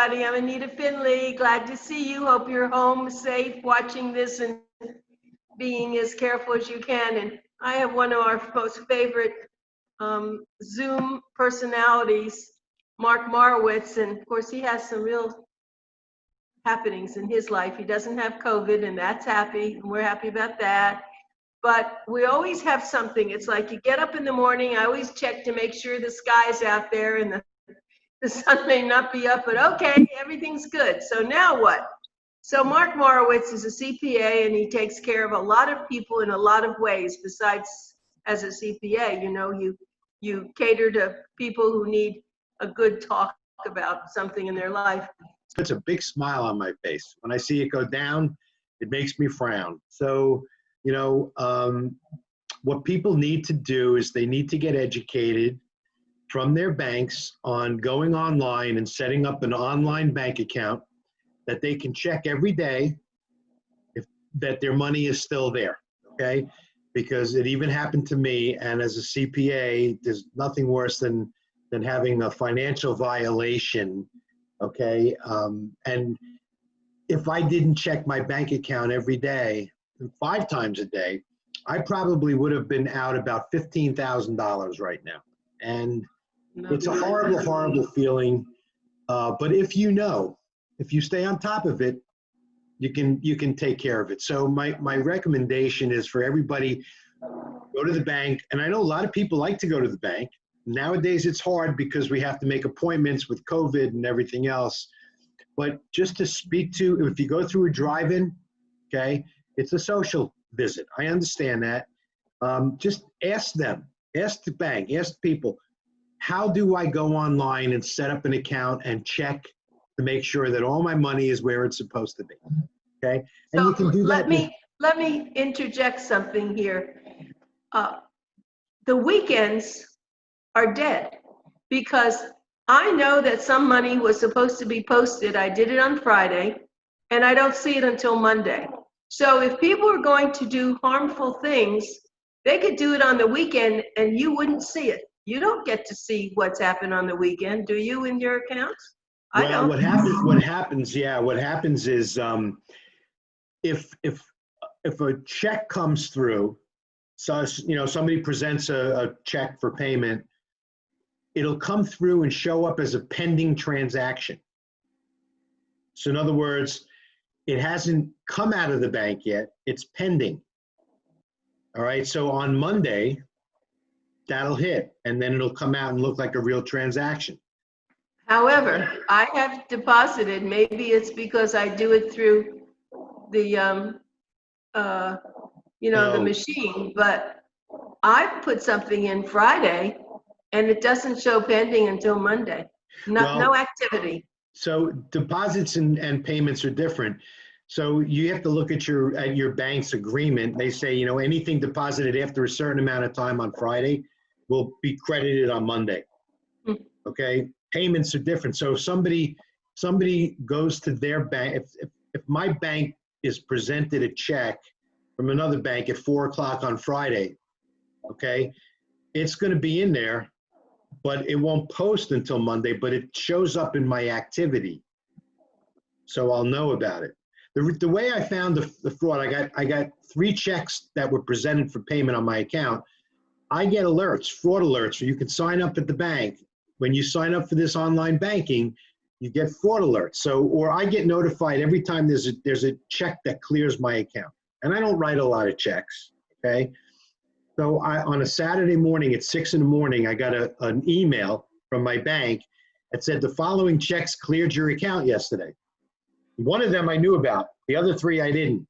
everybody. I'm Anita Finley. Glad to see you. Hope you're home safe, watching this and being as careful as you can. And I have one of our most favorite Zoom personalities, Mark Morowitz. And of course, he has some real happenings in his life. He doesn't have COVID, and that's happy. And we're happy about that. But we always have something. It's like you get up in the morning. I always check to make sure the sky's out there and the sun may not be up, but okay, everything's good. So now what? So Mark Morowitz is a CPA, and he takes care of a lot of people in a lot of ways. Besides, as a CPA, you know, you cater to people who need a good talk about something in their life. Puts a big smile on my face. When I see it go down, it makes me frown. So, you know, what people need to do is they need to get educated from their banks on going online and setting up an online bank account that they can check every day that their money is still there, okay? Because it even happened to me, and as a CPA, there's nothing worse than having a financial violation, okay? And if I didn't check my bank account every day, 5 times a day, I probably would have been out about $15,000 right now. And it's a horrible, horrible feeling. But if you stay on top of it, you can take care of it. So my recommendation is for everybody, go to the bank. And I know a lot of people like to go to the bank. Nowadays it's hard because we have to make appointments with COVID and everything else. But just to speak to, if you go through a drive-in, okay, it's a social visit. I understand that. Just ask them, ask the bank, ask people, how do I go online and set up an account and check to make sure that all my money is where it's supposed to be, okay? And So you can do that. Let me interject something here. The weekends are dead because I know that some money was supposed to be posted. I did it on Friday, and I don't see it until Monday. So if people are going to do harmful things, they could do it on the weekend and you wouldn't see it. You don't get to see what's happened on the weekend, do you, in your accounts? I don't. What happens is if a check comes through, so you know, somebody presents a check for payment, it'll come through and show up as a pending transaction. So in other words, it hasn't come out of the bank yet, it's pending. All right, so on Monday, that'll hit, and then it'll come out and look like a real transaction. However, I have deposited, maybe it's because I do it through the, the machine, but I put something in Friday and it doesn't show pending until Monday. No activity. So deposits and payments are different. So you have to look at your bank's agreement. They say, you know, anything deposited after a certain amount of time on Friday will be credited on Monday. Okay, payments are different. So if somebody goes to their bank, if my bank is presented a check from another bank at 4 o'clock on Friday, okay, it's going to be in there, but it won't post until Monday, but it shows up in my activity. So I'll know about it. The way I found the fraud, I got 3 checks that were presented for payment on my account. I get alerts, fraud alerts, so you can sign up at the bank. When you sign up for this online banking, you get fraud alerts. So, or I get notified every time there's a check that clears my account. And I don't write a lot of checks, okay? So on a Saturday morning at 6 in the morning, I got an email from my bank that said the following checks cleared your account yesterday. One of them I knew about, the other 3 I didn't.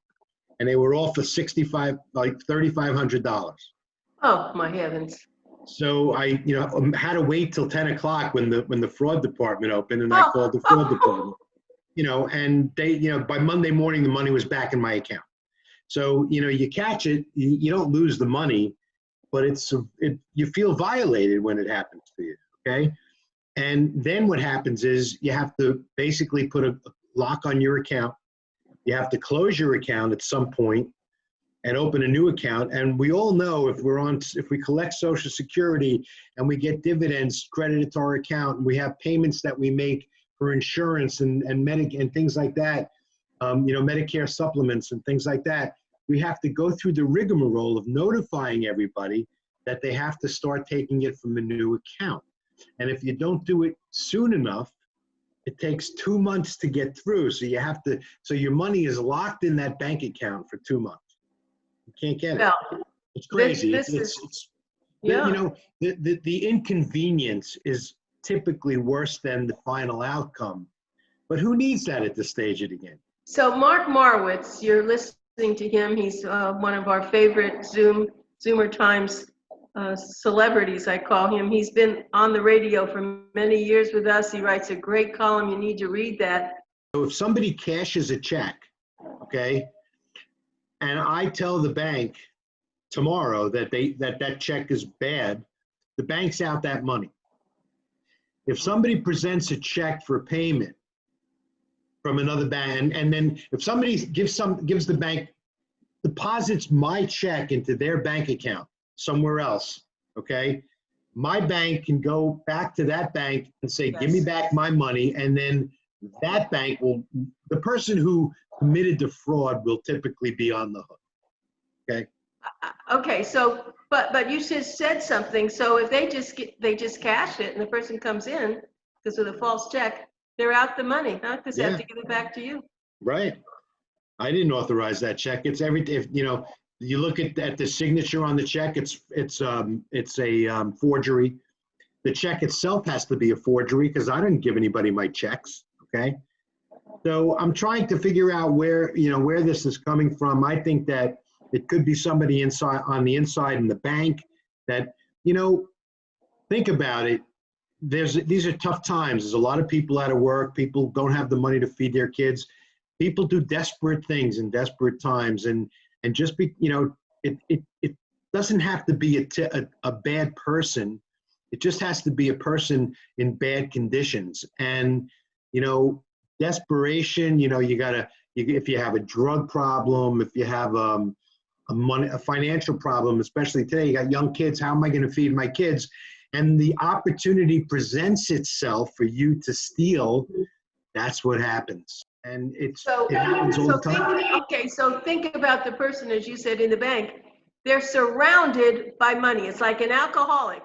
And they were all for $3,500. Oh, my heavens. So I, had to wait till 10 o'clock when the fraud department opened, and I called the fraud department, and they, by Monday morning, the money was back in my account. So, you catch it, you don't lose the money, but you feel violated when it happens to you, okay? And then what happens is you have to basically put a lock on your account. You have to close your account at some point and open a new account. And we all know if we collect Social Security and we get dividends credited to our account and we have payments that we make for insurance and and things like that, Medicare supplements and things like that, we have to go through the rigmarole of notifying everybody that they have to start taking it from a new account. And if you don't do it soon enough, it takes 2 months to get through. So you have to, so your money is locked in that bank account for 2 months. You can't get it. Well, It's crazy. yeah. The inconvenience is typically worse than the final outcome. But who needs that at this stage of the game? So Mark Morowitz, you're listening to him. He's one of our favorite ZOOMERTIMES celebrities, I call him. He's been on the radio for many years with us. He writes a great column. You need to read that. So if somebody cashes a check, okay, and I tell the bank tomorrow that that check is bad, the bank's out that money. If somebody presents a check for payment from another bank, and then if somebody gives the bank, deposits my check into their bank account somewhere else, okay, my bank can go back to that bank and say, give me back my money, and then that bank will, the person who committed the fraud will typically be on the hook, okay? Okay, so, but you just said something. So if they just cash it and the person comes in because of the false check, they're out the money, huh? Because they have to give it back to you. Right. I didn't authorize that check. It's everything. If you look at the signature on the check, it's a forgery. The check itself has to be a forgery because I didn't give anybody my checks. Okay. So I'm trying to figure out where this is coming from. I think that it could be somebody on the inside in the bank that, think about it. These are tough times. There's a lot of people out of work. People don't have the money to feed their kids. People do desperate things in desperate times, and just be, it doesn't have to be a bad person. It just has to be a person in bad conditions. And desperation. If you have a drug problem, if you have a financial problem, especially today, you got young kids. How am I going to feed my kids? And the opportunity presents itself for you to steal. That's what happens. And it happens all the time. So think about the person, as you said, in the bank. They're surrounded by money. It's like an alcoholic.